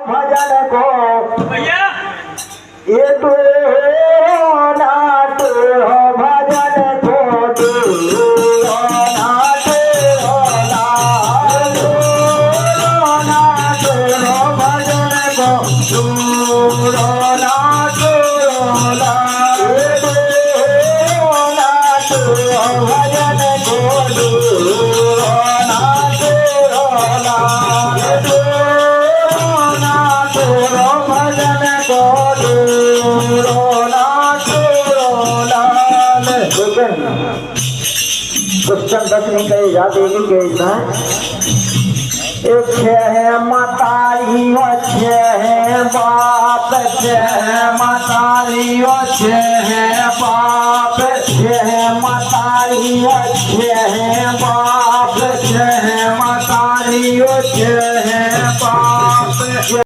भजन को भैया ये तो नाथ भजन को नाथ भजन को नाथ भजन को क्वेश्चन 10 नहीं कहे जाते कि एक है मतारी है बाप है मतारी है बाप है मतारी है बाप है मतारी